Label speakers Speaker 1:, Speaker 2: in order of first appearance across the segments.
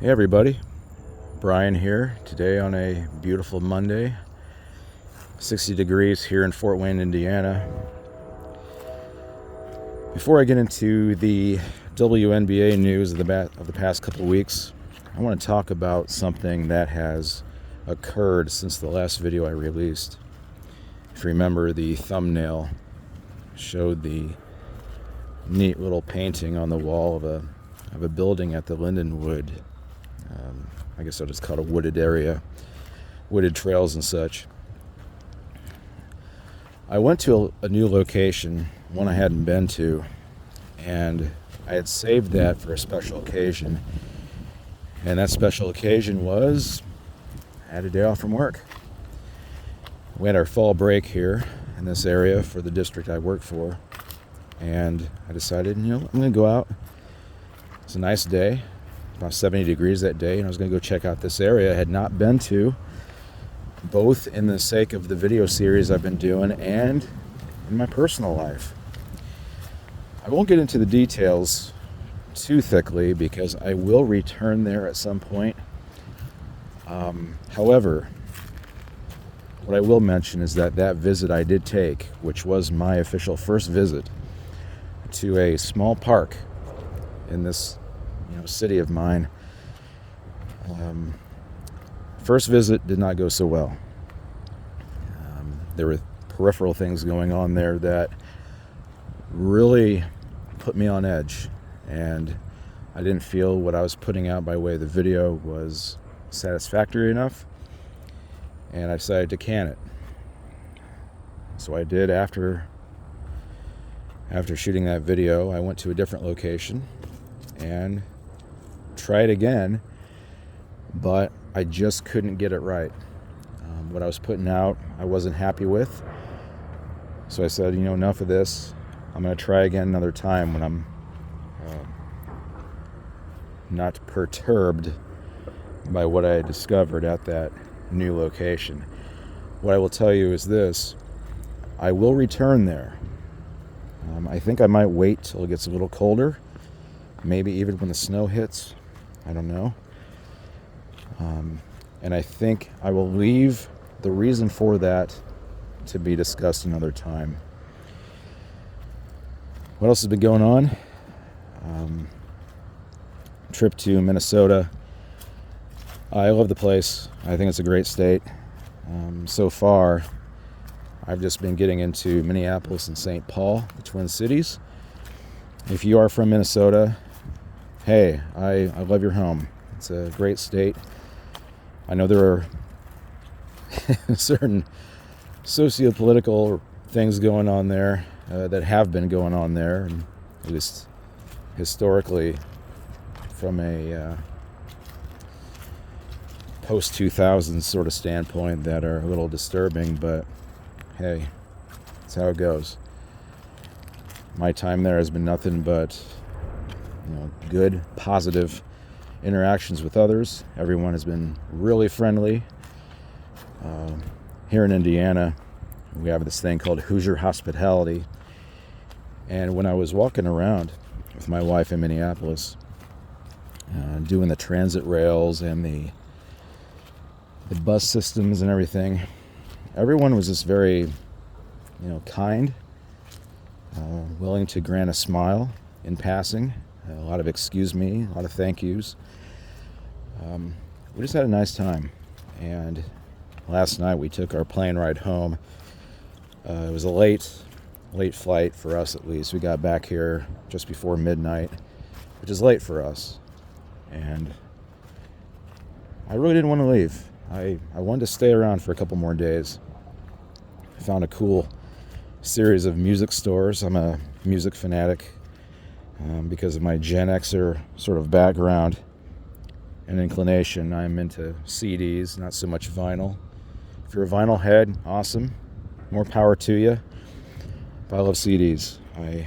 Speaker 1: Hey everybody, Bryan here today on a beautiful Monday, 60 degrees here in Fort Wayne, Indiana. Before I get into the WNBA news of the past couple of weeks, I want to talk about something that has occurred since the last video I released. If you remember, the thumbnail showed the neat little painting on the wall of a building at the Lindenwood. I guess I'll just call it a wooded area, wooded trails and such. I went to a new location, one I hadn't been to, and I had saved that for a special occasion. And that special occasion was I had a day off from work. We had our fall break here in this area for the district I work for, and I decided, I'm going to go out. It's a nice day. About 70 degrees that day, and I was going to go check out this area I had not been to, both in the sake of the video series I've been doing and in my personal life. I won't get into the details too thickly because I will return there at some point. However, what I will mention is that visit I did take, which was my official first visit to a small park in this city of mine. First visit did not go so well. There were peripheral things going on there that really put me on edge, and I didn't feel what I was putting out by way of the video was satisfactory enough, and I decided to can it. So I did. After shooting that video, I went to a different location and tried again, but I just couldn't get it right. What I was putting out, I wasn't happy with. So I said, enough of this. I'm going to try again another time when I'm not perturbed by what I discovered at that new location. What I will tell you is this: I will return there. I think I might wait till it gets a little colder, maybe even when the snow hits. I don't know. And I think I will leave the reason for that to be discussed another time. What else has been going on? Trip to Minnesota. I love the place. I think it's a great state. So far, I've just been getting into Minneapolis and St. Paul, the Twin Cities. If you are from Minnesota, hey, I love your home. It's a great state. I know there are certain socio-political things going on there that have been going on there, and at least historically from a post-2000s sort of standpoint that are a little disturbing, but hey, that's how it goes. My time there has been nothing but good, positive interactions with others. Everyone has been really friendly. Here in Indiana, we have this thing called Hoosier hospitality. And when I was walking around with my wife in Minneapolis, doing the transit rails and the bus systems and everything, everyone was just very, kind, willing to grant a smile in passing. A lot of excuse me, a lot of thank yous. We just had a nice time. And last night we took our plane ride home. It was a late flight for us, at least. We got back here just before midnight, which is late for us. And I really didn't want to leave. I wanted to stay around for a couple more days. I found a cool series of music stores. I'm a music fanatic. Because of my Gen Xer sort of background and inclination, I'm into CDs, not so much vinyl. If you're a vinyl head, awesome. More power to you. But I love CDs. I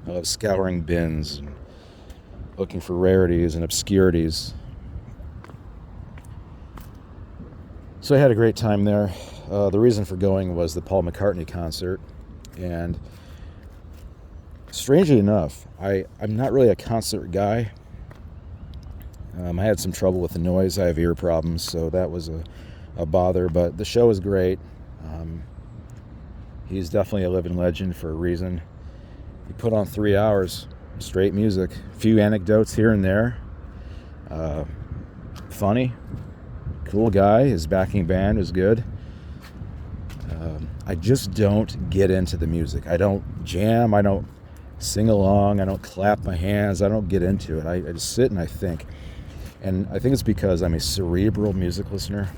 Speaker 1: love scouring bins and looking for rarities and obscurities. So I had a great time there. The reason for going was the Paul McCartney concert. And strangely enough, I'm not really a concert guy. I had some trouble with the noise. I have ear problems, so that was a bother. But the show was great. He's definitely a living legend for a reason. He put on 3 hours, straight music. A few anecdotes here and there. Funny. Cool guy. His backing band was good. I just don't get into the music. I don't jam. I don't sing along. I don't clap my hands. I don't get into it. I just sit and I think. And I think it's because I'm a cerebral music listener.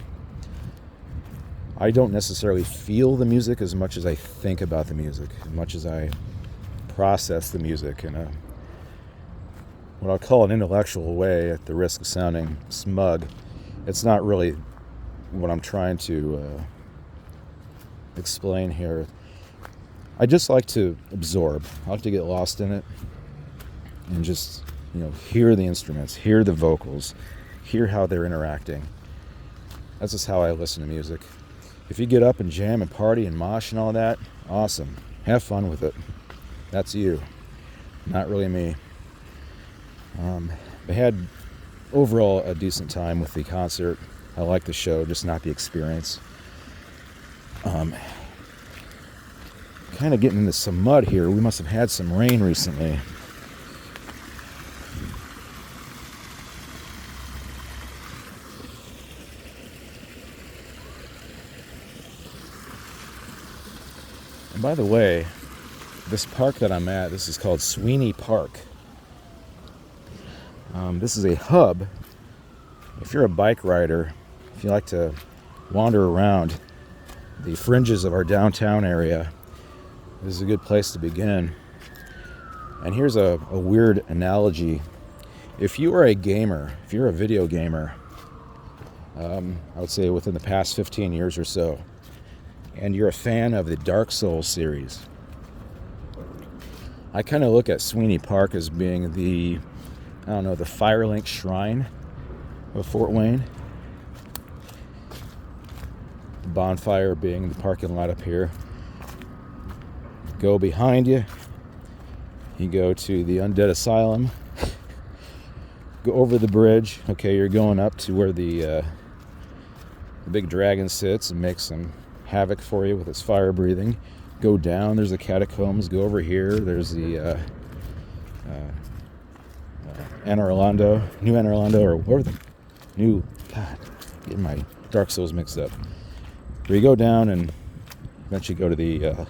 Speaker 1: I don't necessarily feel the music as much as I think about the music, as much as I process the music in a, what I'll call an intellectual way, at the risk of sounding smug. It's not really what I'm trying to explain here. I just like to absorb. I like to get lost in it and just, hear the instruments, hear the vocals, hear how they're interacting. That's just how I listen to music. If you get up and jam and party and mosh and all that, awesome. Have fun with it. That's you. Not really me. I had overall a decent time with the concert. I like the show, just not the experience. Kind of getting into some mud here. We must have had some rain recently. And by the way, this park that I'm at, this is called Sweeney Park. This is a hub. If you're a bike rider, if you like to wander around the fringes of our downtown area, this is a good place to begin. And here's a weird analogy. If you are a gamer, if you're a video gamer, I would say within the past 15 years or so, and you're a fan of the Dark Souls series, I kind of look at Sweeney Park as being the Firelink Shrine of Fort Wayne. The bonfire being the parking lot up here. Go behind you. You go to the Undead Asylum. Go over the bridge. Okay, you're going up to where the big dragon sits and makes some havoc for you with its fire breathing. Go down. There's the catacombs. Go over here. There's the New Anne Orlando, or whatever the new. God, getting my Dark Souls mixed up. Where you go down and eventually go to the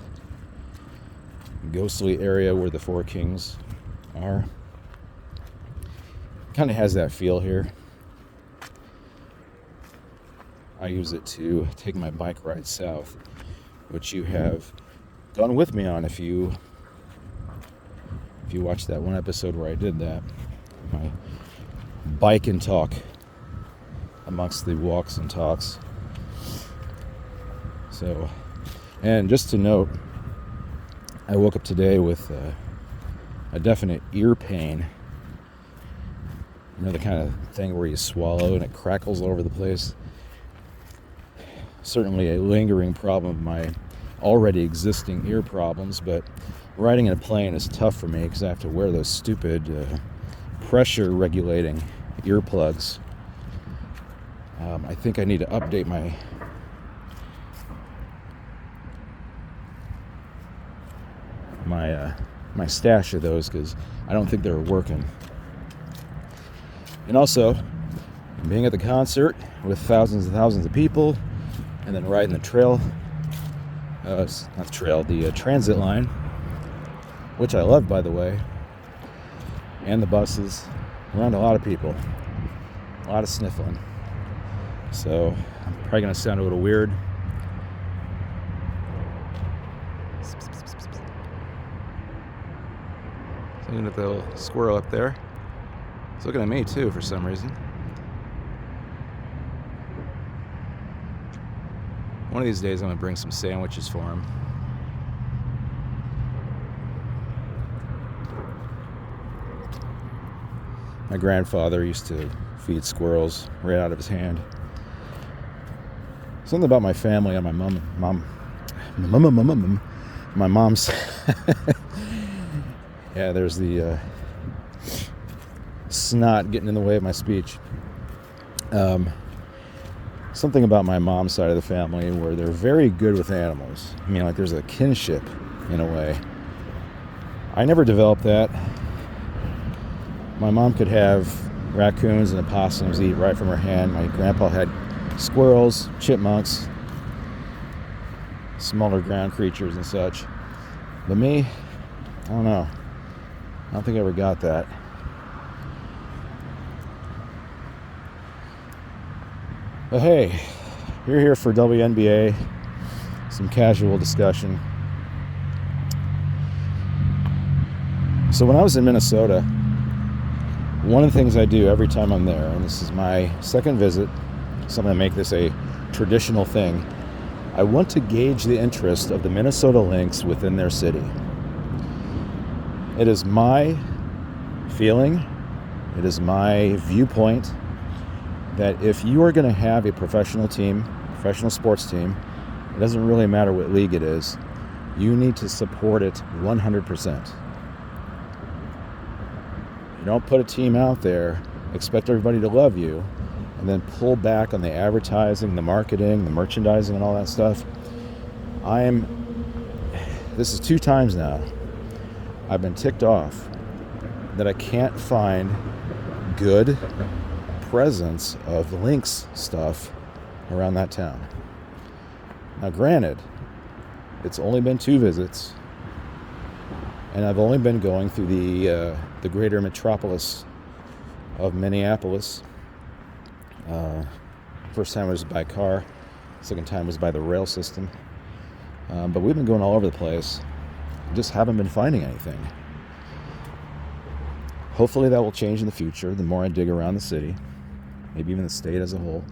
Speaker 1: ghostly area where the Four Kings are. Kind of has that feel here. I use it to take my bike ride south, which you have gone with me on if you watched that one episode where I did that. My bike and talk amongst the walks and talks. So, and just to note, I woke up today with a definite ear pain. The kind of thing where you swallow and it crackles all over the place. Certainly a lingering problem of my already existing ear problems, but riding in a plane is tough for me because I have to wear those stupid pressure regulating earplugs. I think I need to update my stash of those because I don't think they're working. And also, being at the concert with thousands and thousands of people, and then riding the the transit line, which I love, by the way, and the buses, around a lot of people, a lot of sniffling. So I'm probably going to sound a little weird. Looking at the little squirrel up there. It's looking at me too for some reason. One of these days I'm going to bring some sandwiches for him. My grandfather used to feed squirrels right out of his hand. Something about my family and my mom's. Yeah, there's the snot getting in the way of my speech. Something about my mom's side of the family where they're very good with animals. I mean, like there's a kinship in a way. I never developed that. My mom could have raccoons and opossums eat right from her hand. My grandpa had squirrels, chipmunks, smaller ground creatures and such. But me, I don't know. I don't think I ever got that. But hey, you're here for WNBA, some casual discussion. So when I was in Minnesota, one of the things I do every time I'm there, and this is my second visit, so I'm going to make this a traditional thing, I want to gauge the interest of the Minnesota Lynx within their city. It is my feeling, it is my viewpoint, that if you are going to have a professional team, professional sports team, it doesn't really matter what league it is, you need to support it 100%. You don't put a team out there, expect everybody to love you, and then pull back on the advertising, the marketing, the merchandising, and all that stuff. This is 2 times now, I've been ticked off that I can't find good presence of the Lynx stuff around that town. Now granted, it's only been 2 visits, and I've only been going through the greater metropolis of Minneapolis. First time was by car, second time was by the rail system. But we've been going all over the place. Just haven't been finding anything. Hopefully that will change in the future, the more I dig around the city, maybe even the state as a whole.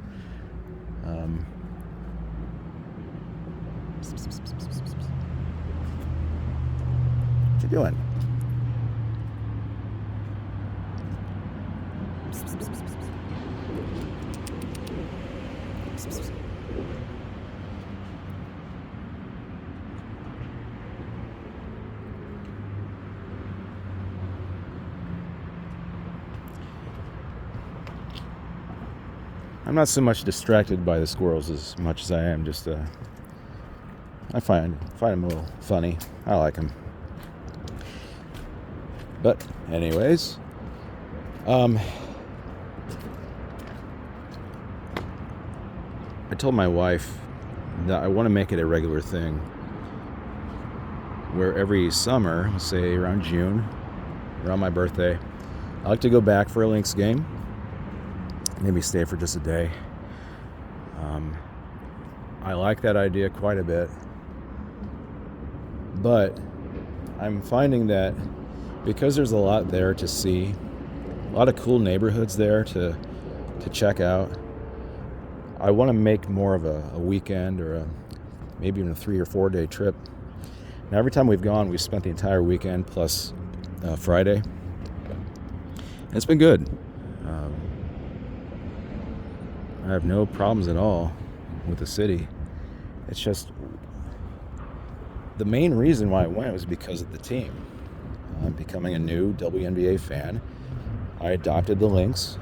Speaker 1: What you doing? I'm not so much distracted by the squirrels as much as I am just I find them a little funny. I like them. But anyways, I told my wife that I want to make it a regular thing where every summer, say around June, around my birthday, I like to go back for a Lynx game. Maybe stay for just a day. I like that idea quite a bit. But I'm finding that because there's a lot there to see, a lot of cool neighborhoods there to check out, I want to make more of a weekend or maybe even a 3 or 4 day trip. Now every time we've gone, we've spent the entire weekend plus Friday. And it's been good. I have no problems at all with the city. It's just the main reason why I went was because of the team. I'm becoming a new WNBA fan. I adopted the Lynx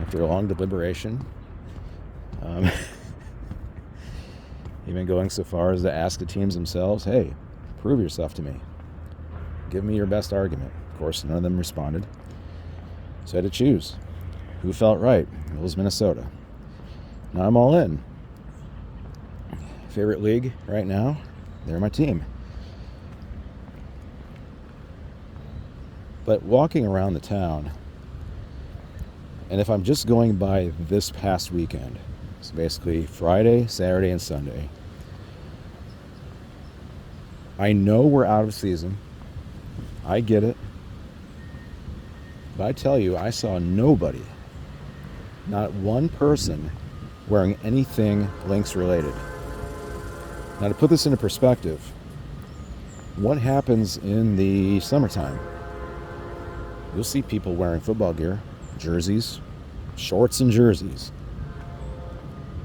Speaker 1: after a long deliberation. Even going so far as to ask the teams themselves, hey, prove yourself to me. Give me your best argument. Of course, none of them responded. So I had to choose. Who felt right? It was Minnesota. Now I'm all in. Favorite league right now? They're my team. But walking around the town, and if I'm just going by this past weekend, so basically Friday, Saturday, and Sunday, I know we're out of season. I get it. But I tell you, I saw nobody, not one person, wearing anything Lynx related. Now to put this into perspective, what happens in the summertime? You'll see people wearing football gear, jerseys, shorts and jerseys.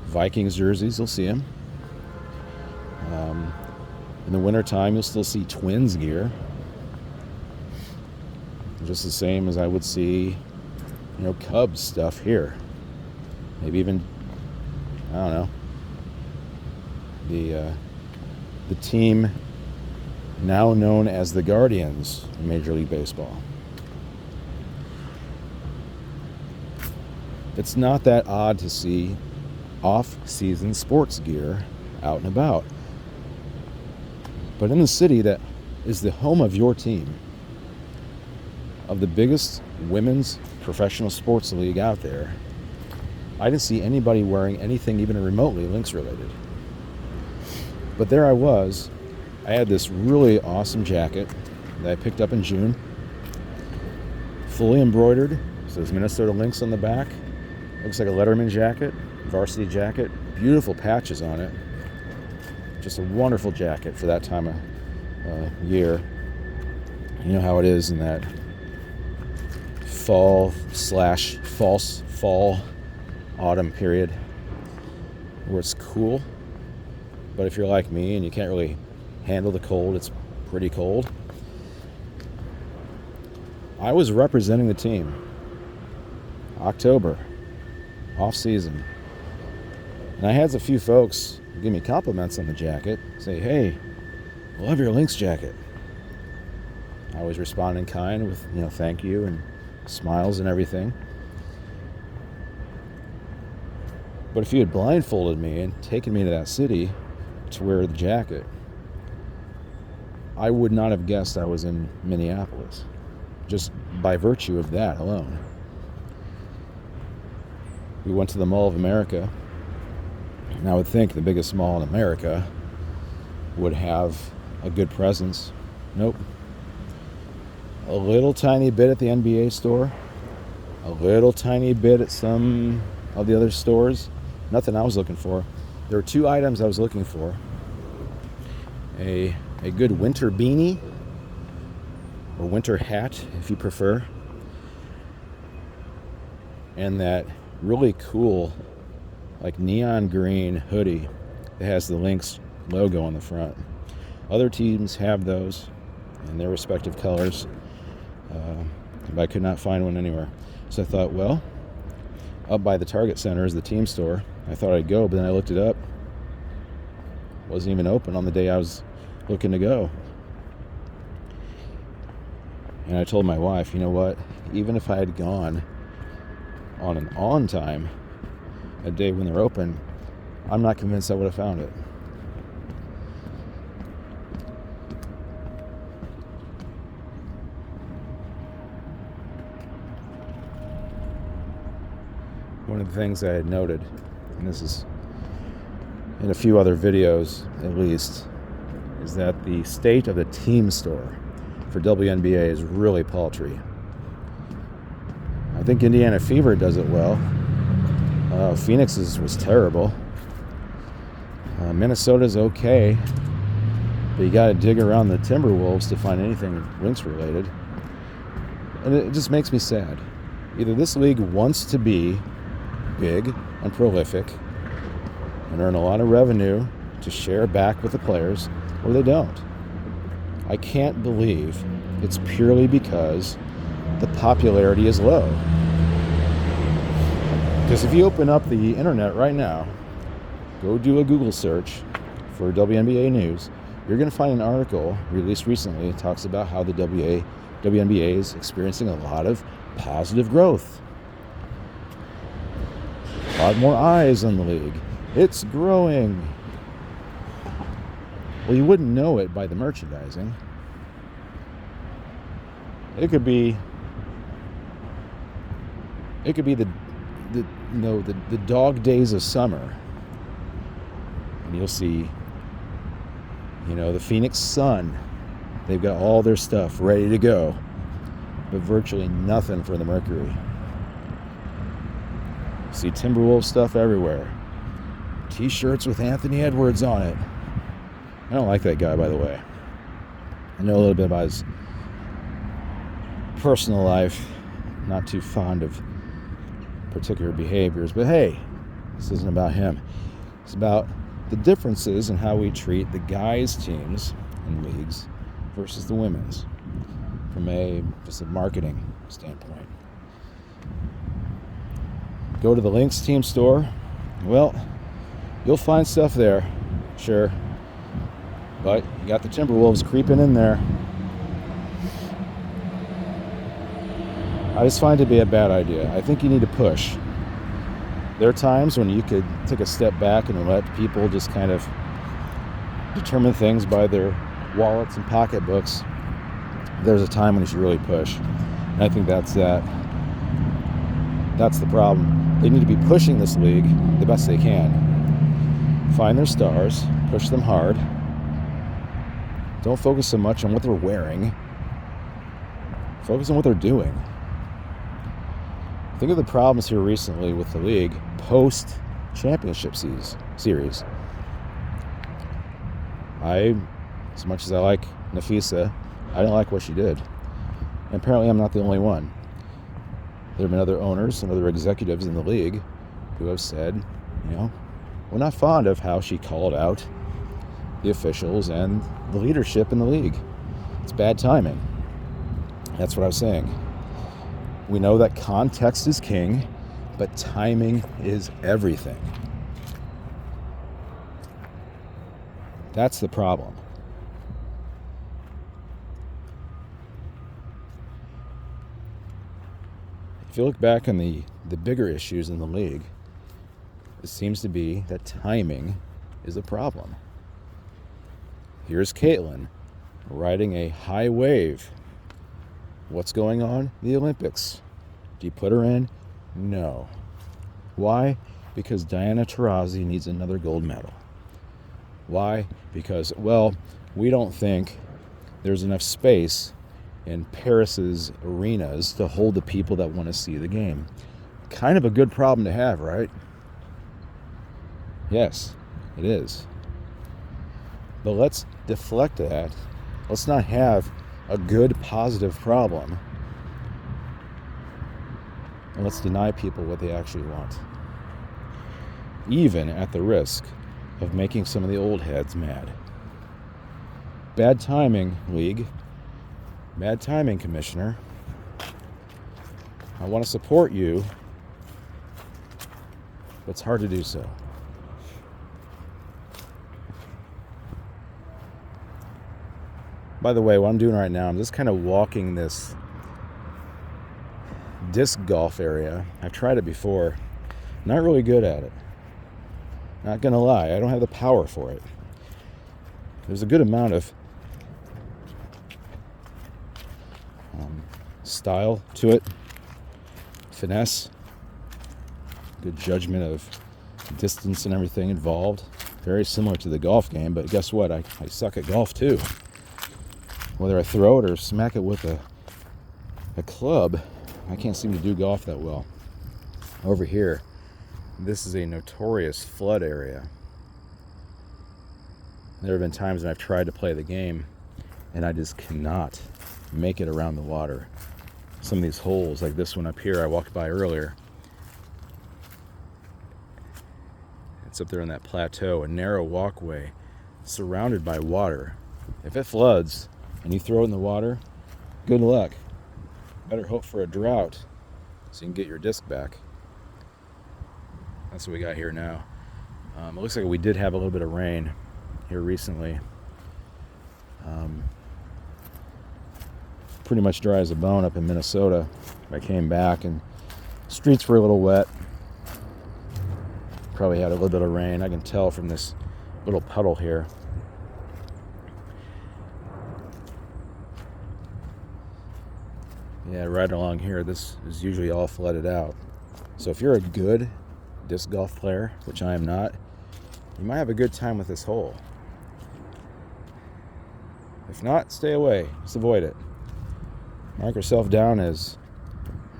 Speaker 1: Vikings jerseys, you'll see them. In the wintertime, you'll still see Twins gear. Just the same as I would see Cubs stuff here. Maybe even, I don't know, the team now known as the Guardians in Major League Baseball. It's not that odd to see off-season sports gear out and about. But in the city that is the home of your team, of the biggest women's professional sports league out there, I didn't see anybody wearing anything even remotely Lynx related. But there I was. I had this really awesome jacket that I picked up in June, fully embroidered. It says Minnesota Lynx on the back. Looks like a Letterman jacket, varsity jacket. Beautiful patches on it. Just a wonderful jacket for that time of year. You know how it is in that fall/false fall autumn period where it's cool, but if you're like me and you can't really handle the cold, it's pretty cold. I was representing the team. October, off season, and I had a few folks give me compliments on the jacket, say, "Hey, I love your Lynx jacket." I was responding kind with, thank you and smiles and everything. But if you had blindfolded me and taken me to that city to wear the jacket, I would not have guessed I was in Minneapolis, just by virtue of that alone. We went to the Mall of America, and I would think the biggest mall in America would have a good presence. Nope. A little tiny bit at the NBA store, a little tiny bit at some of the other stores. Nothing I was looking for. There were two items I was looking for. A good winter beanie, or winter hat if you prefer, and that really cool like neon green hoodie that has the Lynx logo on the front. Other teams have those in their respective colors, but I could not find one anywhere. So I thought, well, up by the Target Center is the team store. I thought I'd go, but then I looked it up. Wasn't even open on the day I was looking to go. And I told my wife, you know what? Even if I had gone on an on time, a day when they're open, I'm not convinced I would have found it. One of the things I had noted, and this is in a few other videos at least, is that the state of the team store for WNBA is really paltry. I think Indiana Fever does it well. Phoenix's was terrible. Minnesota's okay, but you got to dig around the Timberwolves to find anything Lynx related. And it just makes me sad. Either this league wants to be big and prolific and earn a lot of revenue to share back with the players, or they don't. I can't believe it's purely because the popularity is low. Because if you open up the internet right now, go do a Google search for WNBA news, you're going to find an article released recently that talks about how the WNBA is experiencing a lot of positive growth. A lot more eyes on the league. It's growing. Well, you wouldn't know it by the merchandising. It could be the dog days of summer, and you'll see, the Phoenix Sun. They've got all their stuff ready to go, but virtually nothing for the Mercury. See Timberwolves stuff everywhere. T-shirts with Anthony Edwards on it. I don't like that guy, by the way. I know a little bit about his personal life. Not too fond of particular behaviors, but hey, this isn't about him. It's about the differences in how we treat the guys' teams and leagues versus the women's from just a marketing standpoint. Go to the Lynx team store. Well, you'll find stuff there, sure. But you got the Timberwolves creeping in there. I just find it to be a bad idea. I think you need to push. There are times when you could take a step back and let people just kind of determine things by their wallets and pocketbooks. There's a time when you should really push. And I think that's that. That's the problem. They need to be pushing this league the best they can. Find their stars, push them hard. Don't focus so much on what they're wearing. Focus on what they're doing. Think of the problems here recently with the league post-championship series. As much as I like Nafisa, I don't like what she did. And apparently I'm not the only one. There have been other owners and other executives in the league who have said, we're not fond of how she called out the officials and the leadership in the league. It's bad timing. That's what I was saying. We know that context is king, but timing is everything. That's the problem. If you look back on the bigger issues in the league, it seems to be that timing is a problem. Here's Caitlin riding a high wave. What's going on? The Olympics. Do you put her in? No. Why? Because Diana Taurasi needs another gold medal. Why? Because, we don't think there's enough space in Paris's arenas to hold the people that want to see the game. Kind of a good problem to have, right? Yes, it is. But let's deflect that. Let's not have a good, positive problem. And let's deny people what they actually want. Even at the risk of making some of the old heads mad. Bad timing, league. Bad timing, commissioner. I want to support you, but it's hard to do so. By the way, what I'm doing right now, I'm just kind of walking this disc golf area. I've tried it before. Not really good at it. Not gonna lie, I don't have the power for it. There's a good amount of style to it, finesse, good judgment of distance and everything involved. Very similar to the golf game, but guess what? I suck at golf too. Whether I throw it or smack it with a club, I can't seem to do golf that well. Over here, this is a notorious flood area. There have been times when I've tried to play the game and I just cannot make it around the water. Some of these holes, like this one up here I walked by earlier, it's up there on that plateau, a narrow walkway surrounded by water. If it floods and you throw it in the water, good luck. Better hope for a drought so you can get your disc back. That's what we got here now. It looks like we did have a little bit of rain here recently. Pretty much dry as a bone up in Minnesota. I came back and streets were a little wet. Probably had a little bit of rain. I can tell from this little puddle here. Yeah, right along here, this is usually all flooded out. So if you're a good disc golf player, which I am not, you might have a good time with this hole. If not, stay away. Just avoid it. Mark yourself down as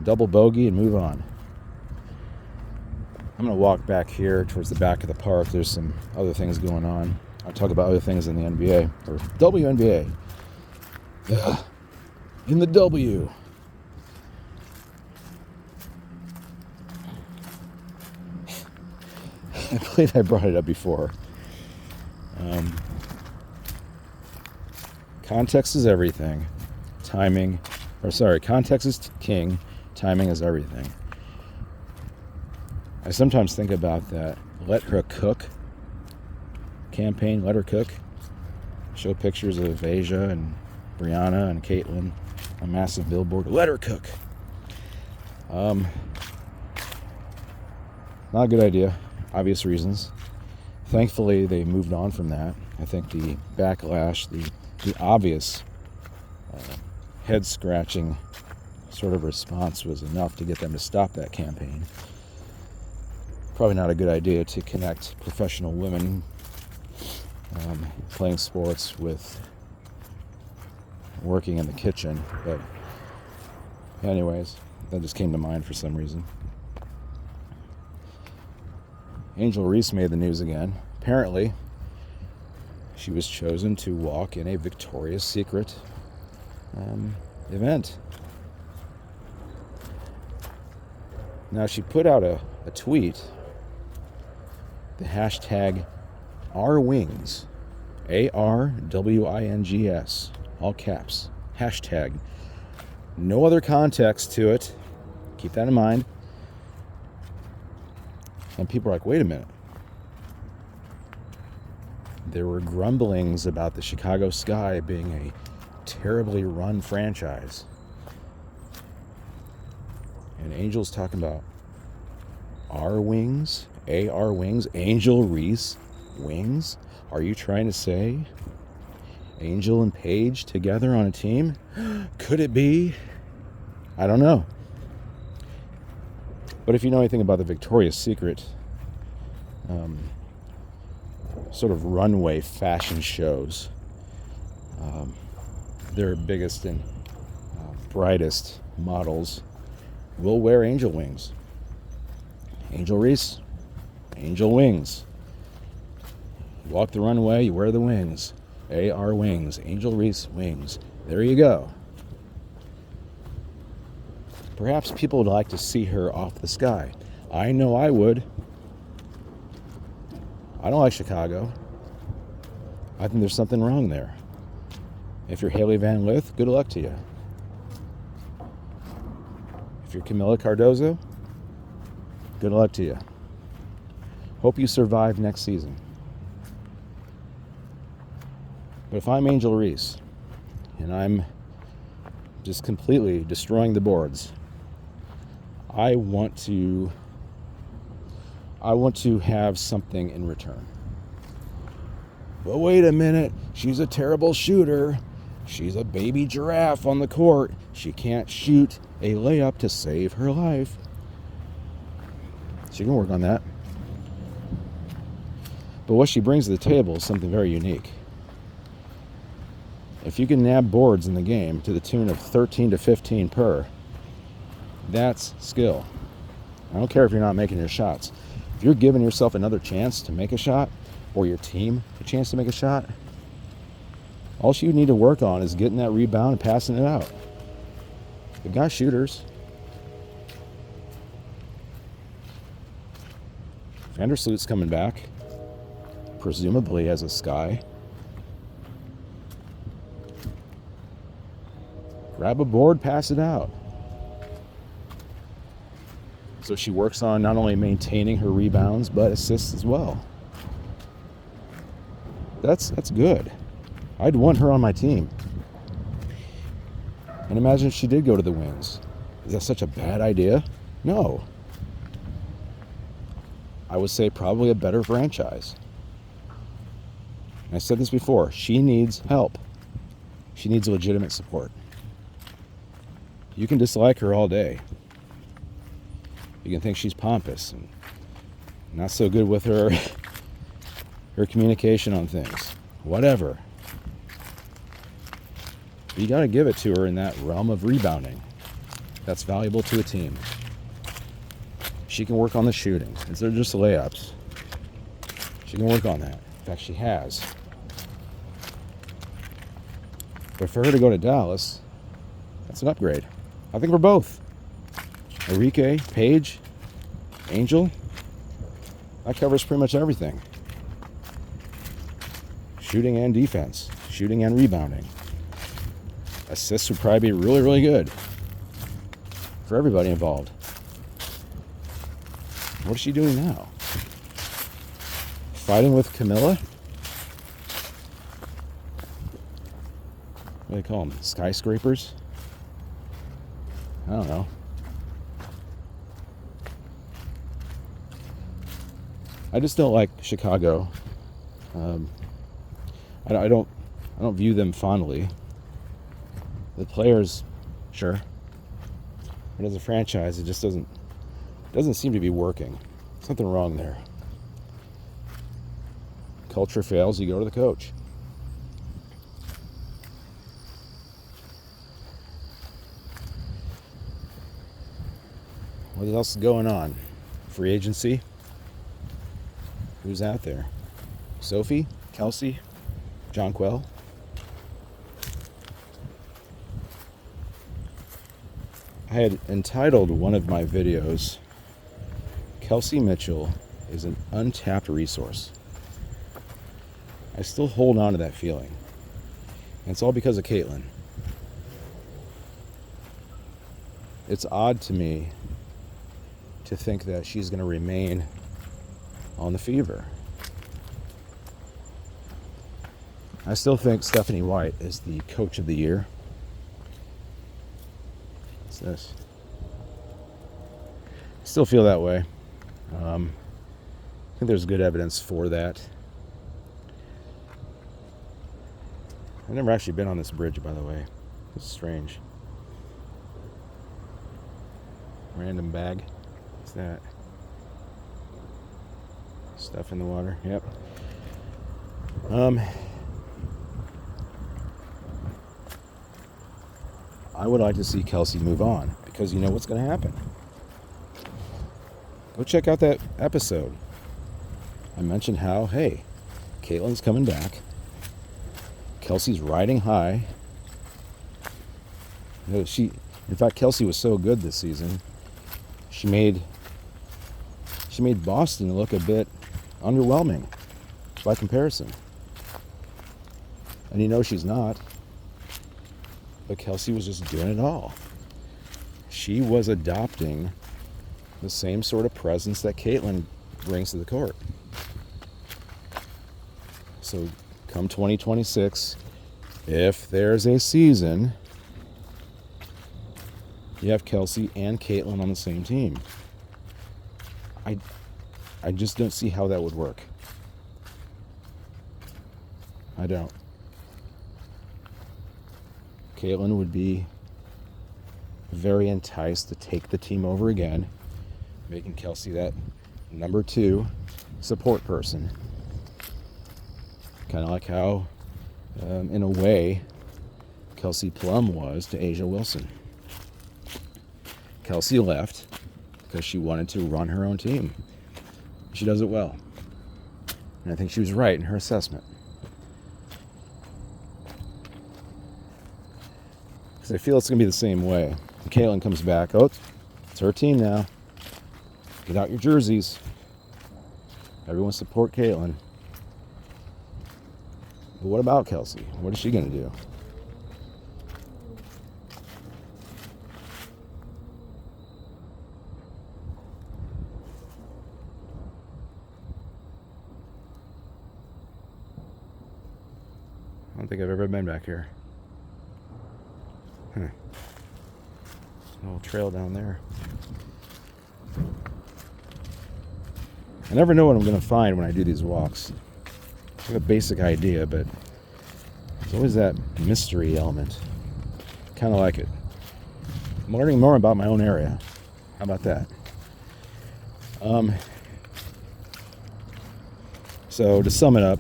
Speaker 1: double bogey and move on. I'm going to walk back here towards the back of the park. There's some other things going on. I'll talk about other things in the NBA, or WNBA. In the W. I believe I brought it up before. Context is everything. Context is king. Timing is everything. I sometimes think about that Let Her Cook campaign. Let her cook. Show pictures of Asia and Brianna and Caitlin. A massive billboard. Let her cook. Not a good idea. Obvious reasons. Thankfully, they moved on from that. I think the backlash, the obvious head-scratching sort of response was enough to get them to stop that campaign. Probably not a good idea to connect professional women playing sports with working in the kitchen. But anyways, that just came to mind for some reason. Angel Reese made the news again. Apparently, she was chosen to walk in a Victoria's Secret event. Now, she put out a tweet, the hashtag #RWings, ARWINGS, all caps, hashtag. No other context to it. Keep that in mind. And people are like, wait a minute. There were grumblings about the Chicago Sky being a terribly run franchise. And Angel's talking about #RWings, ARWings, Angel Reese Wings. Are you trying to say Angel and Paige together on a team? Could it be? I don't know. But if you know anything about the Victoria's Secret sort of runway fashion shows, their biggest and brightest models will wear angel wings. Angel Reese, angel wings. You walk the runway, you wear the wings. AR wings, Angel Reese wings. There you go. Perhaps people would like to see her off the sky. I know I would. I don't like Chicago. I think there's something wrong there. If you're Haley Van Lith, good luck to you. If you're Camila Cardozo, good luck to you. Hope you survive next season. But if I'm Angel Reese, and I'm just completely destroying the boards, I want to have something in return. But wait a minute, she's a terrible shooter. She's a baby giraffe on the court. She can't shoot a layup to save her life. She can work on that. But what she brings to the table is something very unique. If you can nab boards in the game to the tune of 13 to 15 per, that's skill. I don't care if you're not making your shots. If you're giving yourself another chance to make a shot, or your team a chance to make a shot, all you need to work on is getting that rebound and passing it out. You've got shooters. Vandersloot's coming back, presumably as a Sky. Grab a board, pass it out. So she works on not only maintaining her rebounds, but assists as well. That's good. I'd want her on my team. And imagine if she did go to the Wings. Is that such a bad idea? No. I would say probably a better franchise. And I said this before. She needs help. She needs legitimate support. You can dislike her all day. You can think she's pompous and not so good with her communication on things. Whatever. But you got to give it to her in that realm of rebounding. That's valuable to a team. She can work on the shooting. Instead of just layups, she can work on that. In fact, she has. But for her to go to Dallas, that's an upgrade. I think we're both. Enrique, Paige, Angel, that covers pretty much everything. Shooting and defense, shooting and rebounding. Assists would probably be really, really good for everybody involved. What is she doing now? Fighting with Camilla? What do they call them? Skyscrapers? I don't know. I just don't like Chicago. I don't view them fondly. The players, sure, but as a franchise, it just doesn't seem to be working. Something wrong there. Culture fails, you go to the coach. What else is going on? Free agency? Who's out there? Sophie? Kelsey? Jonquel? I had entitled one of my videos, Kelsey Mitchell is an untapped resource. I still hold on to that feeling. And it's all because of Caitlin. It's odd to me to think that she's going to remain on the Fever. I still think Stephanie White is the coach of the year. What's this? I still feel that way. I think there's good evidence for that. I've never actually been on this bridge, by the way. It's strange. Random bag. What's that? Stuff in the water. Yep. I would like to see Kelsey move on because you know what's going to happen. Go check out that episode. I mentioned how, hey, Caitlin's coming back. Kelsey's riding high. You know, in fact, Kelsey was so good this season. She made Boston look a bit underwhelming by comparison. And you know she's not. But Kelsey was just doing it all. She was adopting the same sort of presence that Caitlin brings to the court. So come 2026, if there's a season, you have Kelsey and Caitlin on the same team. I just don't see how that would work. I don't. Caitlin would be very enticed to take the team over again, making Kelsey that number 2 support person. Kind of like how, in a way, Kelsey Plum was to Asia Wilson. Kelsey left because she wanted to run her own team. She does it well. And I think she was right in her assessment. Because I feel it's going to be the same way. When Caitlin comes back, it's her team now. Get out your jerseys. Everyone support Caitlin. But what about Kelsey? What is she going to do? I don't think I've ever been back here. A little trail down there. I never know what I'm going to find when I do these walks. I have a basic idea, but there's always that mystery element. Kind of like it. I'm learning more about my own area. How about that? So to sum it up,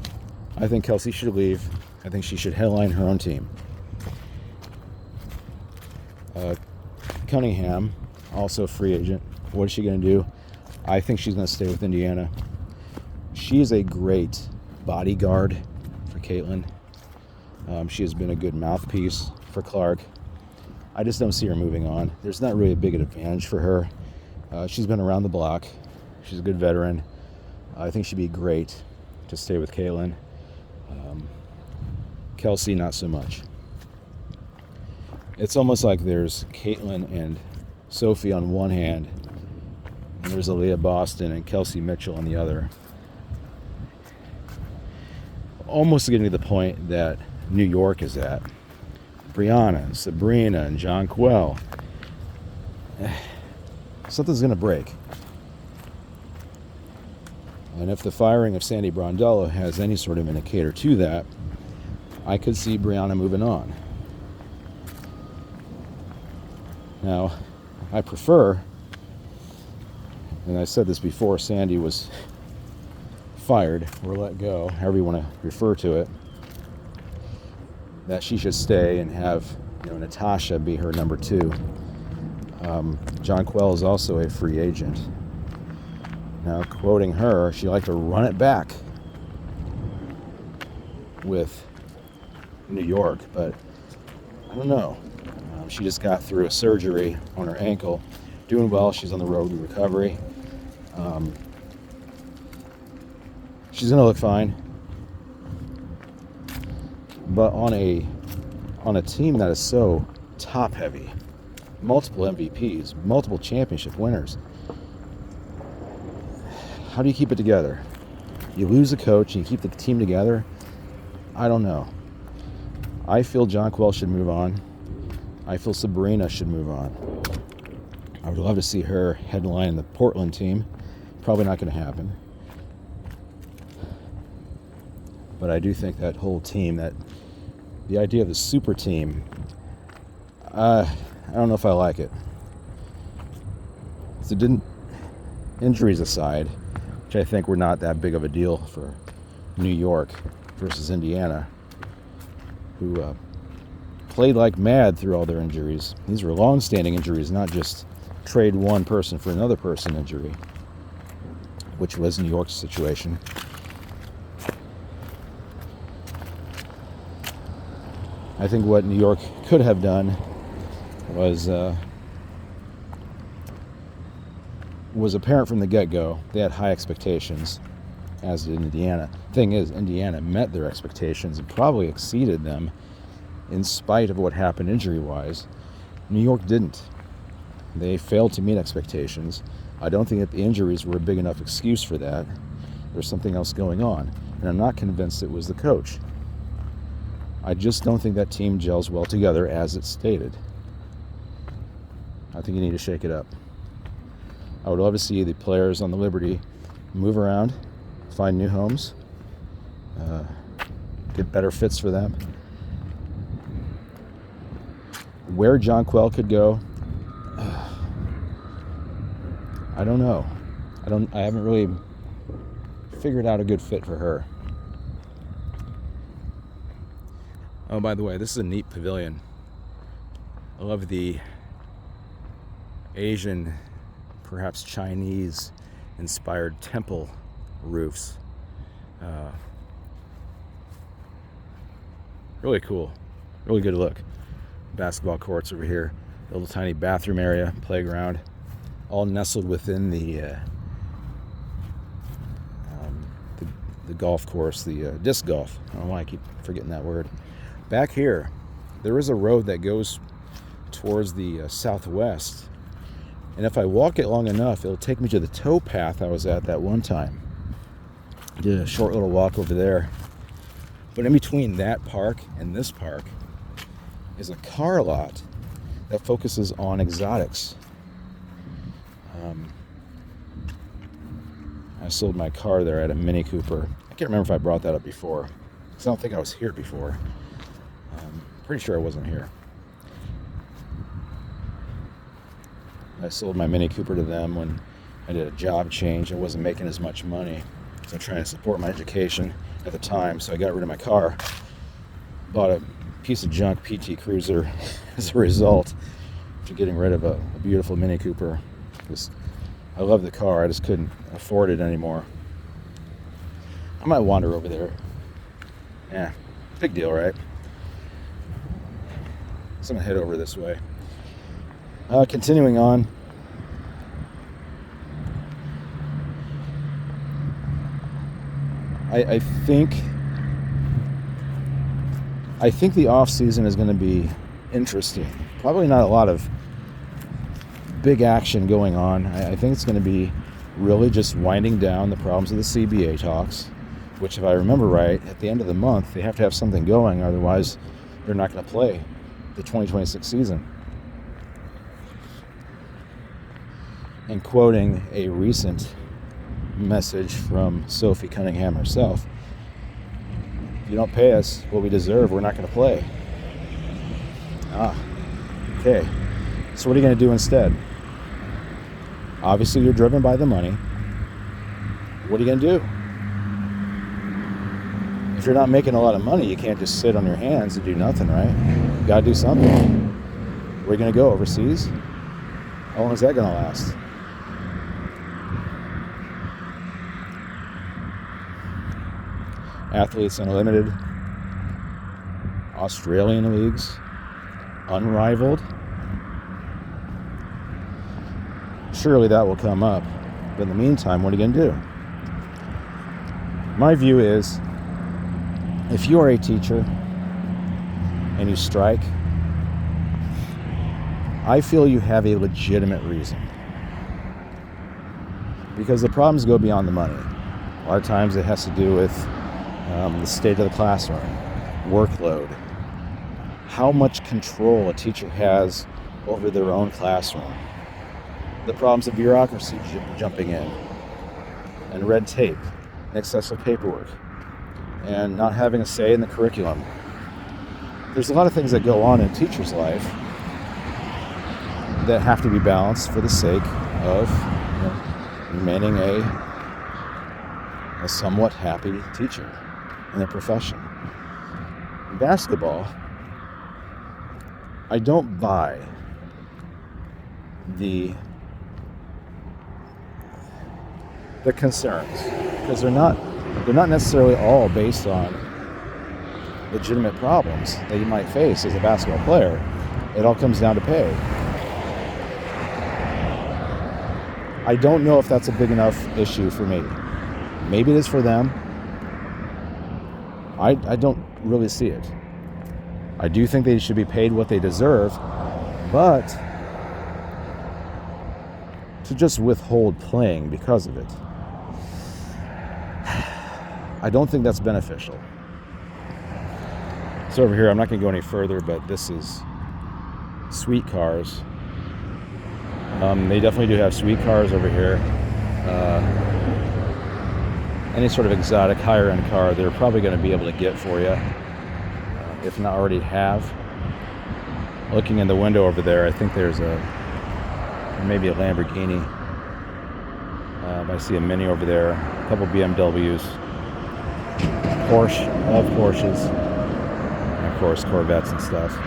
Speaker 1: I think Kelsey should leave. I think she should headline her own team. Cunningham, also a free agent. What is she going to do? I think she's going to stay with Indiana. She is a great bodyguard for Caitlin. She has been a good mouthpiece for Clark. I just don't see her moving on. There's not really a big advantage for her. She's been around the block. She's a good veteran. I think she'd be great to stay with Caitlin. Kelsey, not so much. It's almost like there's Caitlin and Sophie on one hand, and there's Aaliyah Boston and Kelsey Mitchell on the other. Almost getting to the point that New York is at. Brianna, Sabrina, and Jonquel. Something's going to break. And if the firing of Sandy Brondello has any sort of indicator to that, I could see Brianna moving on. Now, I prefer, and I said this before Sandy was fired or let go, however you want to refer to it, that she should stay and have Natasha be her number 2. Jonquel is also a free agent. Now, quoting her, she liked to run it back with New York, but I don't know. She just got through a surgery on her ankle, doing well. She's on the road to recovery. She's gonna look fine, but on a team that is so top heavy, multiple MVPs, multiple championship winners, how do you keep it together? You lose a coach and you keep the team together? I don't know. I feel Jonquel should move on. I feel Sabrina should move on. I would love to see her headline the Portland team. Probably not going to happen. But I do think that whole team, that the idea of the super team, I don't know if I like it. So injuries aside, which I think were not that big of a deal for New York versus Indiana, who played like mad through all their injuries. These were long-standing injuries, not just trade one person for another person injury, which was New York's situation. I think what New York could have done was apparent from the get-go. They had high expectations, as did Indiana. Thing is, Indiana met their expectations and probably exceeded them in spite of what happened injury-wise. New York didn't. They failed to meet expectations. I don't think that the injuries were a big enough excuse for that. There's something else going on, and I'm not convinced it was the coach. I just don't think that team gels well together as it's stated. I think you need to shake it up. I would love to see the players on the Liberty move around, find new homes, get better fits for them. Where Jonquel could go, I don't know. I haven't really figured out a good fit for her. Oh, by the way, this is a neat pavilion. I love the Asian, perhaps Chinese-inspired temple roofs. Really cool. Really good look. Basketball courts over here. A little tiny bathroom area, playground, all nestled within the golf course, the disc golf. I don't know why I keep forgetting that word. Back here, there is a road that goes towards the southwest, and if I walk it long enough, it'll take me to the tow path I was at that one time. I did a short little walk over there, but in between that park and this park is a car lot that focuses on exotics. I sold my car there at a Mini Cooper. I can't remember if I brought that up before, because I don't think I was here before. Pretty sure I wasn't here. I sold my Mini Cooper to them when I did a job change. I wasn't making as much money, so I'm trying to support my education at the time, so I got rid of my car. Bought a piece of junk PT Cruiser as a result of getting rid of a beautiful Mini Cooper. I love the car, I just couldn't afford it anymore. I might wander over there. Yeah, big deal, right? So I'm gonna head over this way. Continuing on. I think the off season is going to be interesting. Probably not a lot of big action going on. I think it's going to be really just winding down the problems of the CBA talks, which, if I remember right, at the end of the month, they have to have something going, otherwise they're not going to play the 2026 season. And quoting a recent message from Sophie Cunningham herself, if you don't pay us what we deserve, we're not going to play. Okay. So what are you going to do instead? Obviously, you're driven by the money. What are you going to do? If you're not making a lot of money, you can't just sit on your hands and do nothing, right? You got to do something. Where are you going to go? Overseas? How long is that going to last? Athletes Unlimited, Australian leagues, unrivaled. Surely that will come up. But in the meantime, what are you going to do? My view is, if you are a teacher and you strike, I feel you have a legitimate reason. Because the problems go beyond the money. A lot of times it has to do with the state of the classroom, workload, how much control a teacher has over their own classroom, the problems of bureaucracy jumping in, and red tape, and excessive paperwork, and not having a say in the curriculum. There's a lot of things that go on in a teacher's life that have to be balanced for the sake of remaining a somewhat happy teacher in their profession. In basketball, I don't buy the concerns, because they're not necessarily all based on legitimate problems that you might face as a basketball player. It all comes down to pay. I don't know if that's a big enough issue for me. Maybe it is for them. I don't really see it. I do think they should be paid what they deserve, but to just withhold playing because of it, I don't think that's beneficial. So over here, I'm not going to go any further, but this is Sweet Cars. They definitely do have Sweet Cars over here. Any sort of exotic higher-end car, they're probably going to be able to get for you, if not already have. Looking in the window over there, I think there's maybe a Lamborghini. I see a Mini over there, a couple BMWs, Porsches, and of course Corvettes and stuff.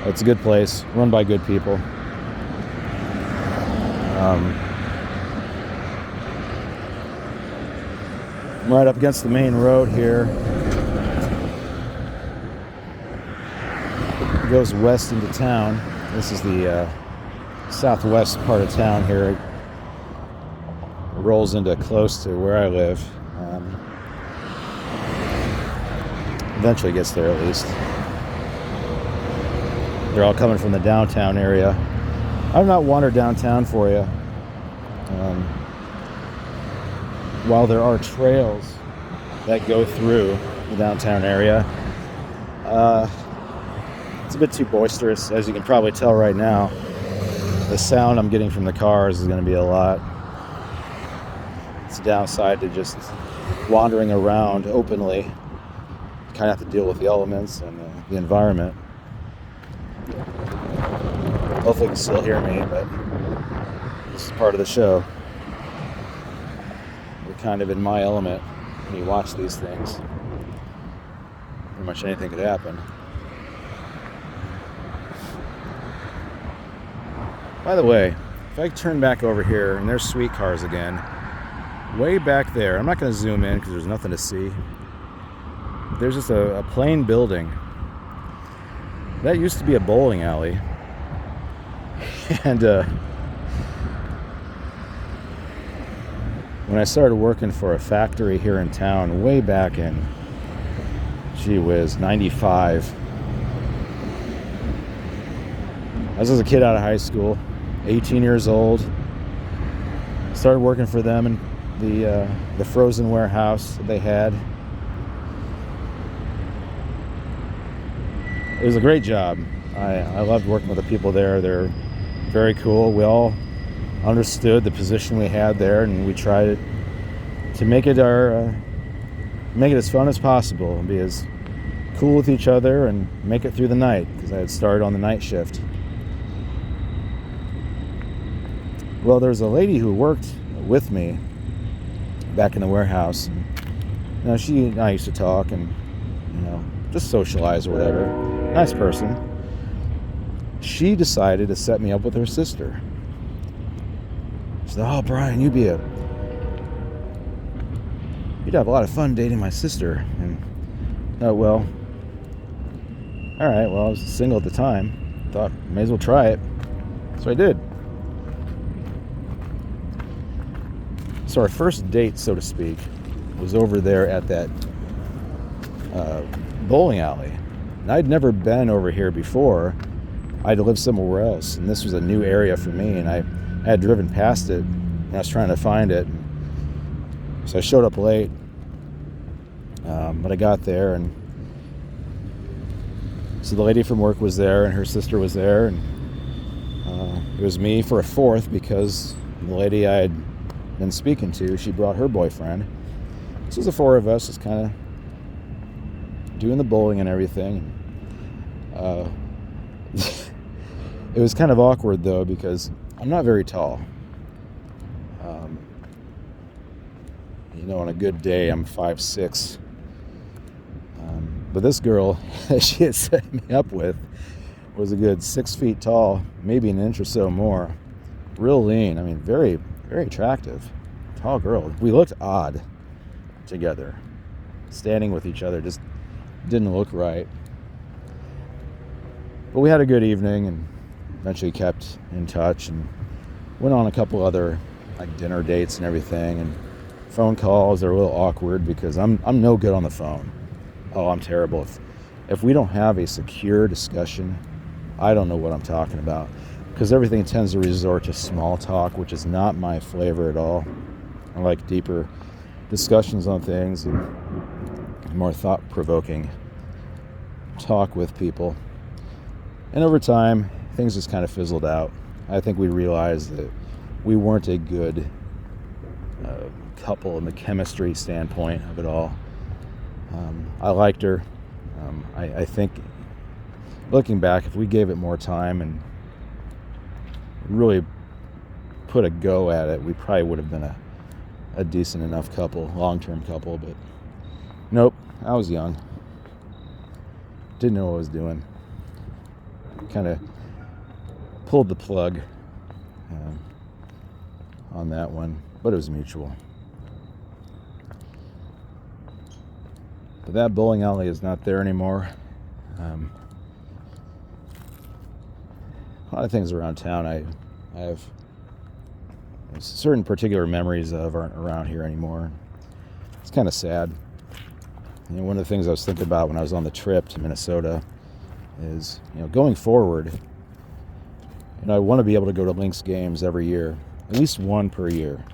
Speaker 1: It's a good place, run by good people. I'm right up against the main road here. It goes west into town. This is the southwest part of town here. It rolls into close to where I live. Eventually gets there, at least. They're all coming from the downtown area. I've not wandered downtown for you. While there are trails that go through the downtown area, it's a bit too boisterous, as you can probably tell right now. The sound I'm getting from the cars is going to be a lot. It's a downside to just wandering around openly. You kind of have to deal with the elements and the environment. Hopefully you can still hear me, but this is part of the show. You're kind of in my element when you watch these things. Pretty much anything could happen. By the way, if I turn back over here, and there's Sweet Cars again, way back there, I'm not going to zoom in because there's nothing to see. There's just a plain building. That used to be a bowling alley. And when I started working for a factory here in town, way back in, gee whiz, 95. I was a kid out of high school, 18 years old, started working for them in the frozen warehouse that they had. It was a great job. I loved working with the people there. They're very cool. We all understood the position we had there, and we tried to make it as fun as possible and be as cool with each other and make it through the night, because I had started on the night shift. Well, there's a lady who worked with me back in the warehouse. And, she and I used to talk and just socialize or whatever. Nice person. She decided to set me up with her sister. She said, "Oh, Bryan, you'd have a lot of fun dating my sister." And well, all right. Well, I was single at the time. Thought may as well try it, so I did. So our first date, so to speak, was over there at that bowling alley. And I'd never been over here before. I'd lived somewhere else, and this was a new area for me, and I had driven past it, and I was trying to find it. So I showed up late, but I got there, and so the lady from work was there, and her sister was there, and it was me for a fourth, because the lady I had been speaking to, she brought her boyfriend. So it was the four of us just kind of doing the bowling and everything. It was kind of awkward though, because I'm not very tall. On a good day I'm 5'6". But this girl that she had set me up with was a good 6 feet tall, maybe an inch or so more. Real lean. I mean, very, very attractive. Tall girl. We looked odd together. Standing with each other just didn't look right. But we had a good evening and eventually kept in touch and went on a couple other dinner dates and everything, and phone calls are a little awkward because I'm no good on the phone. Oh, I'm terrible. If we don't have a secure discussion, I don't know what I'm talking about, because everything tends to resort to small talk, which is not my flavor at all. I like deeper discussions on things and more thought-provoking talk with people. And over time, things just kind of fizzled out. I think we realized that we weren't a good couple in the chemistry standpoint of it all. I liked her. I think, looking back, if we gave it more time and really put a go at it, we probably would have been a decent enough couple, long-term couple. But nope, I was young. Didn't know what I was doing. Kind of pulled the plug on that one, but it was mutual. But that bowling alley is not there anymore. A lot of things around town I have certain particular memories of aren't around here anymore. It's kind of sad. One of the things I was thinking about when I was on the trip to Minnesota is, going forward, I want to be able to go to Lynx games every year, at least one per year.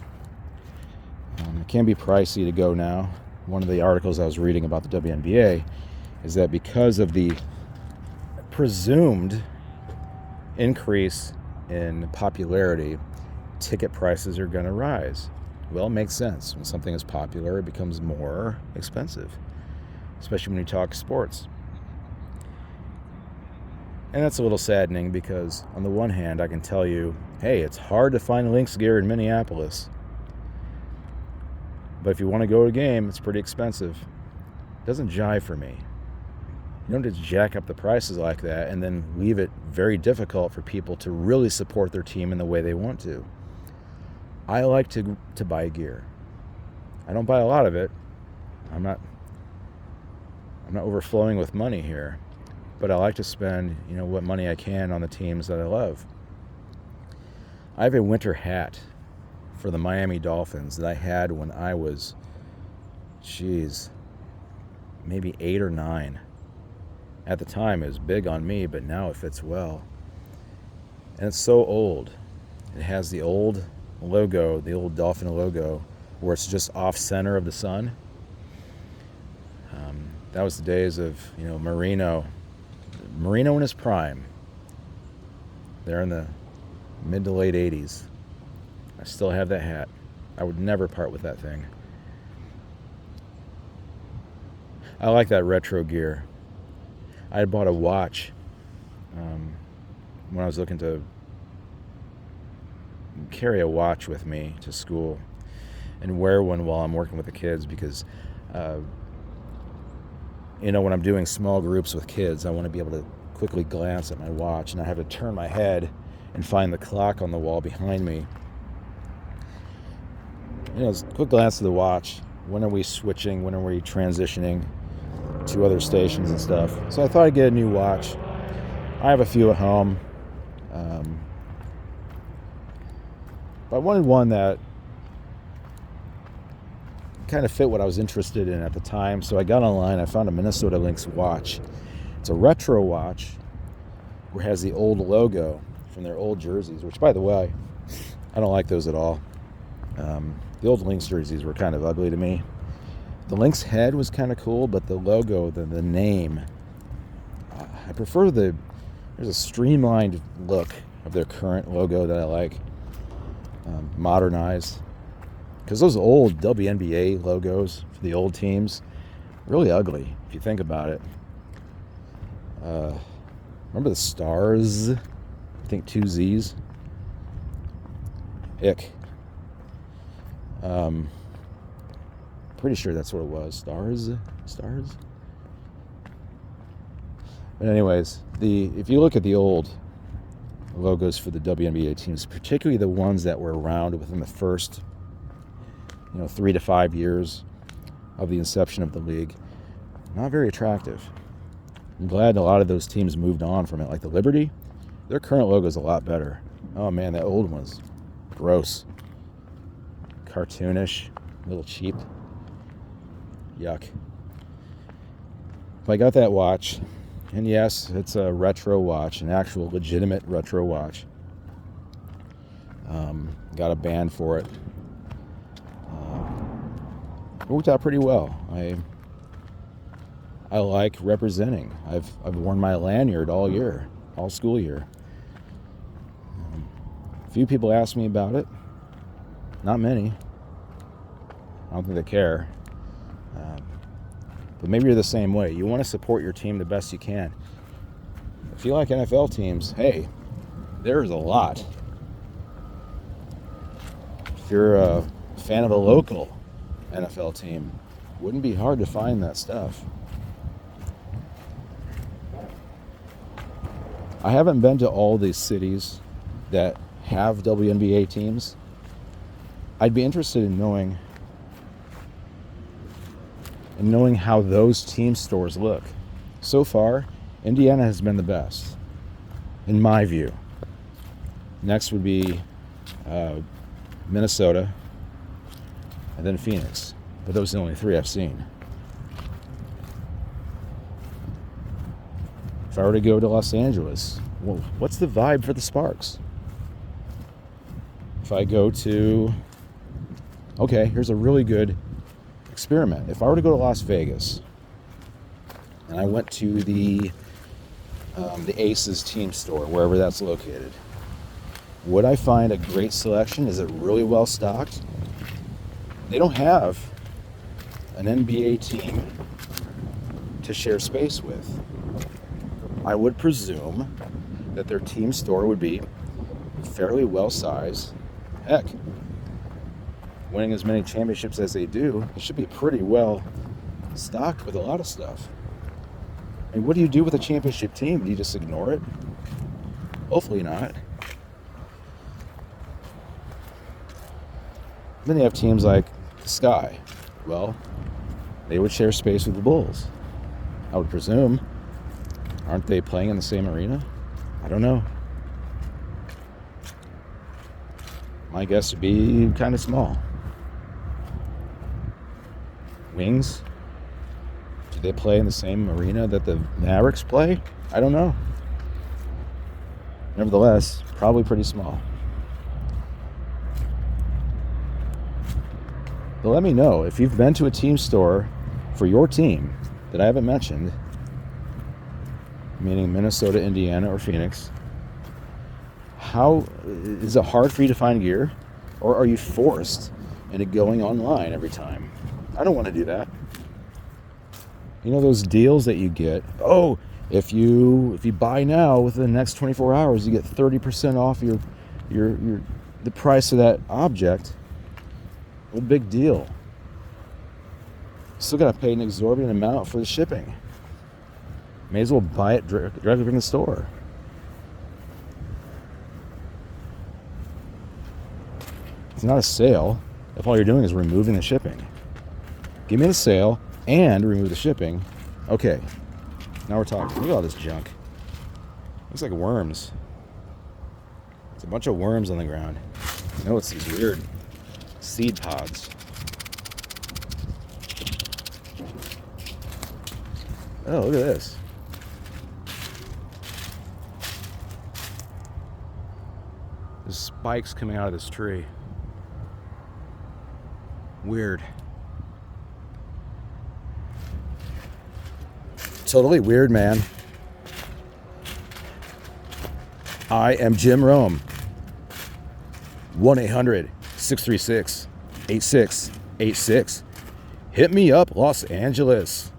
Speaker 1: It can be pricey to go now. One of the articles I was reading about the WNBA is that because of the presumed increase in popularity, ticket prices are going to rise. Well, it makes sense. When something is popular, it becomes more expensive, especially when you talk sports. And that's a little saddening because, on the one hand, I can tell you, hey, it's hard to find Lynx gear in Minneapolis. But if you want to go to a game, it's pretty expensive. It doesn't jive for me. You don't just jack up the prices like that and then leave it very difficult for people to really support their team in the way they want to. I like to buy gear. I don't buy a lot of it. I'm not overflowing with money here. But I like to spend, what money I can on the teams that I love. I have a winter hat for the Miami Dolphins that I had when I was, maybe 8 or 9. At the time, it was big on me, but now it fits well. And it's so old. It has the old logo, the old Dolphin logo, where it's just off center of the sun. That was the days of, Marino in his prime. There in the mid to late 80s. I still have that hat. I would never part with that thing. I like that retro gear. I had bought a watch when I was looking to carry a watch with me to school and wear one while I'm working with the kids because, when I'm doing small groups with kids, I want to be able to quickly glance at my watch and I have to turn my head and find the clock on the wall behind me. Quick glance at the watch. When are we switching? When are we transitioning to other stations and stuff? So I thought I'd get a new watch. I have a few at home. But I wanted one that kind of fit what I was interested in at the time. So I got online. I found a Minnesota Lynx watch. It's a retro watch where it has the old logo from their old jerseys, which, by the way, I don't like those at all. The old Lynx jerseys were kind of ugly to me. The Lynx head was kind of cool, but the logo, the name, I prefer there's a streamlined look of their current logo that I like, modernized. Because those old WNBA logos for the old teams, really ugly if you think about it. Remember the stars? I think 2 Z's. Ick. Pretty sure that's what it was. Stars. But anyways, if you look at the old logos for the WNBA teams, particularly the ones that were around within the first 3 to 5 years of the inception of the league, not very attractive. I'm glad a lot of those teams moved on from it. Like the Liberty, their current logo is a lot better. Oh man, that old one's gross. Cartoonish, a little cheap. Yuck. But I got that watch, and yes, it's a retro watch, an actual legitimate retro watch. Got a band for it. It worked out pretty well. I like representing. I've worn my lanyard all year, all school year. A few people ask me about it. Not many. I don't think they care. But maybe you're the same way. You want to support your team the best you can. If you like NFL teams, hey, there's a lot. If you're a fan of a local NFL team, wouldn't be hard to find that stuff. I haven't been to all these cities that have WNBA teams. I'd be interested in knowing how those team stores look. So far, Indiana has been the best, in my view. Next would be Minnesota, and then Phoenix. But those are the only 3 I've seen. If I were to go to Los Angeles, well, what's the vibe for the Sparks? If I go to... Okay, here's a really good experiment. If I were to go to Las Vegas, and I went to the Aces team store, wherever that's located, would I find a great selection? Is it really well stocked? They don't have an NBA team to share space with. I would presume that their team store would be fairly well sized. Heck, winning as many championships as they do, it should be pretty well stocked with a lot of stuff. I mean, what do you do with a championship team? Do you just ignore it? Hopefully not. Then you have teams like the Sky. Well, they would share space with the Bulls, I would presume. Aren't they playing in the same arena? I don't know. My guess would be kind of small. Wings? Do they play in the same arena that the Mavericks play? I don't know. Nevertheless, probably pretty small. But let me know if you've been to a team store for your team that I haven't mentioned, meaning Minnesota, Indiana, or Phoenix. How is it hard for you to find gear, or are you forced into going online every time? I don't want to do that. You know those deals that you get? Oh, if you buy now within the next 24 hours, you get 30% off the price of that object. Well, big deal. Still got to pay an exorbitant amount for the shipping. May as well buy it directly from the store. It's not a sale if all you're doing is removing the shipping. Give me the sale and remove the shipping. Okay, now we're talking. Look at all this junk. Looks like worms. It's a bunch of worms on the ground. No, it's these weird seed pods. Oh, look at this. There's spikes coming out of this tree. Weird. Totally weird, man. I am Jim Rome. 1-800-636-8686. Hit me up, Los Angeles.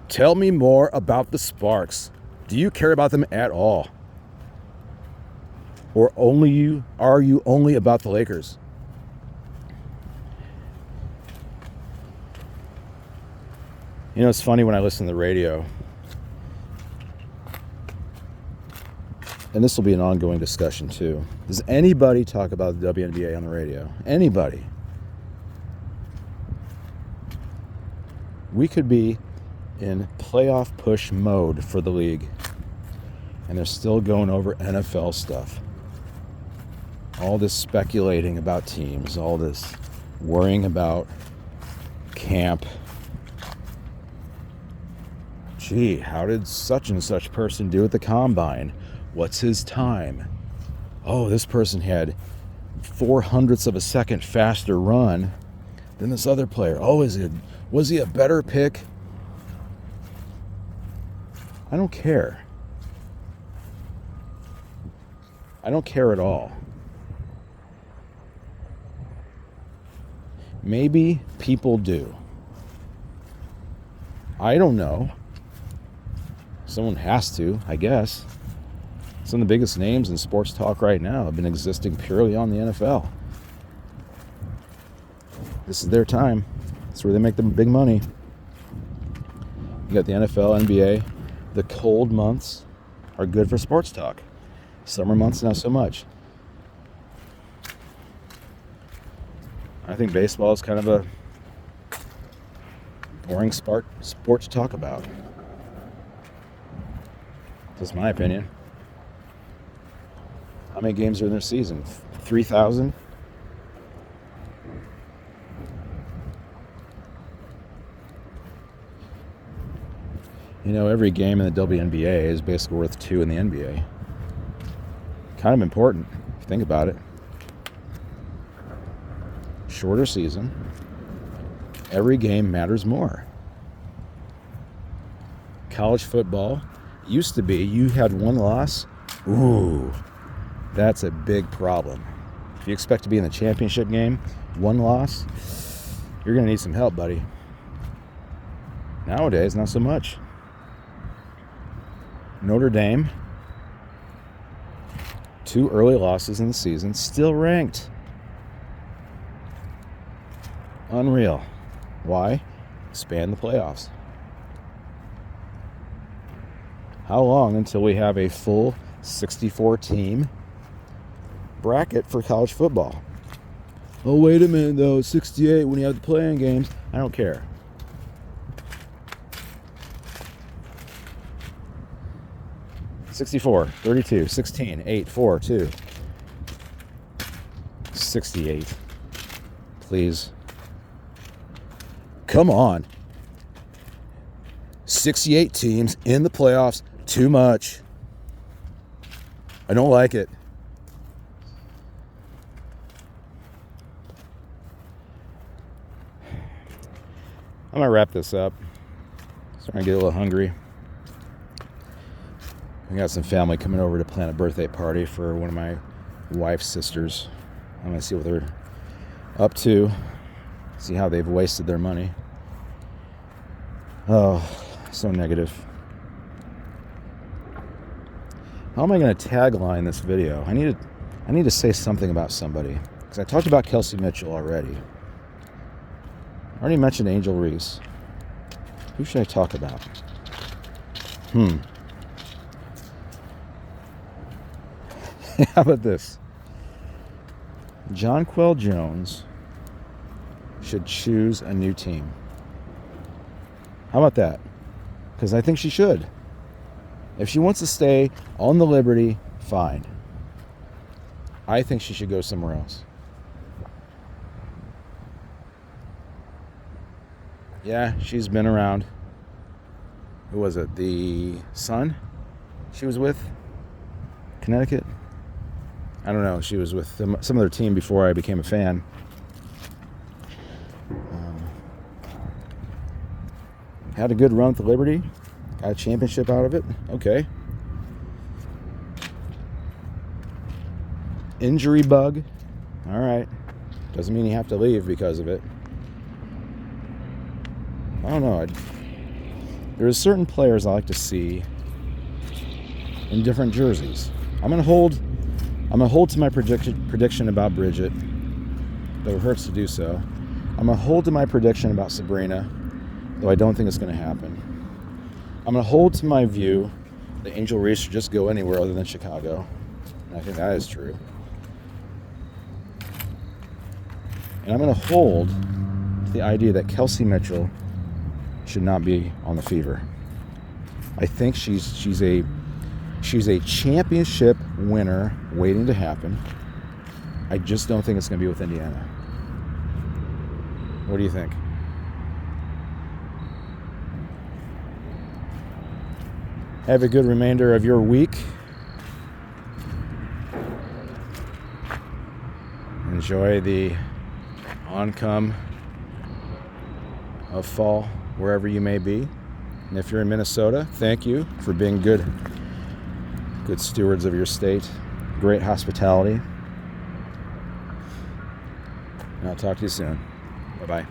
Speaker 1: Tell me more about the Sparks. Do you care about them at all? Or are you only about the Lakers? You know, it's funny when I listen to the radio, and this will be an ongoing discussion too. Does anybody talk about the WNBA on the radio? Anybody? We could be in playoff push mode for the league, and they're still going over NFL stuff. All this speculating about teams, all this worrying about camp. Gee, how did such and such person do at the combine? What's his time? Oh, this person had 0.04 of a second faster run than this other player. Oh, was he a better pick? I don't care. I don't care at all. Maybe people do. I don't know. Someone has to, I guess. Some of the biggest names in sports talk right now have been existing purely on the NFL. This is their time. It's where they make the big money. You got the NFL, NBA. The cold months are good for sports talk. Summer months, not so much. I think baseball is kind of a boring sport to talk about. That's my opinion. How many games are in their season? 3,000? You know, every game in the WNBA is basically worth 2 in the NBA. Kind of important, if you think about it. Shorter season. Every game matters more. College football used to be you had one loss. Ooh, that's a big problem. If you expect to be in the championship game, one loss, you're going to need some help, buddy. Nowadays, not so much. Notre Dame, 2 early losses in the season, still ranked. Unreal. Why? Expand the playoffs. How long until we have a full 64-team bracket for college football? Oh, wait a minute, though. 68 when you have the playing games. I don't care. $64, $32, $16, $8, $4, $2. $68. Please. Come on. 68 teams in the playoffs. Too much. I don't like it. I'm gonna wrap this up. Starting to get a little hungry. We got some family coming over to plan a birthday party for one of my wife's sisters. I'm gonna see what they're up to, see how they've wasted their money. Oh, so negative. How am I going to tagline this video? I need to say something about somebody, because I talked about Kelsey Mitchell already. I already mentioned Angel Reese. Who should I talk about? How about this? Jonquel Jones should choose a new team. How about that? Because I think she should. If she wants to stay on the Liberty, fine. I think she should go somewhere else. Yeah, she's been around. Who was it? The Sun she was with? Connecticut? I don't know. She was with some other team before I became a fan. Had a good run with the Liberty. Got a championship out of it. Okay. Injury bug. All right. Doesn't mean you have to leave because of it. I don't know. There's certain players I like to see in different jerseys. I'm gonna hold to my prediction about Bridget, though it hurts to do so. I'm gonna hold to my prediction about Sabrina, though I don't think it's gonna happen. I'm going to hold to my view that Angel Reese should just go anywhere other than Chicago. And I think that is true. And I'm going to hold to the idea that Kelsey Mitchell should not be on the Fever. I think she's a championship winner waiting to happen. I just don't think it's going to be with Indiana. What do you think? Have a good remainder of your week. Enjoy the oncome of fall wherever you may be. And if you're in Minnesota, thank you for being good stewards of your state. Great hospitality. And I'll talk to you soon. Bye-bye.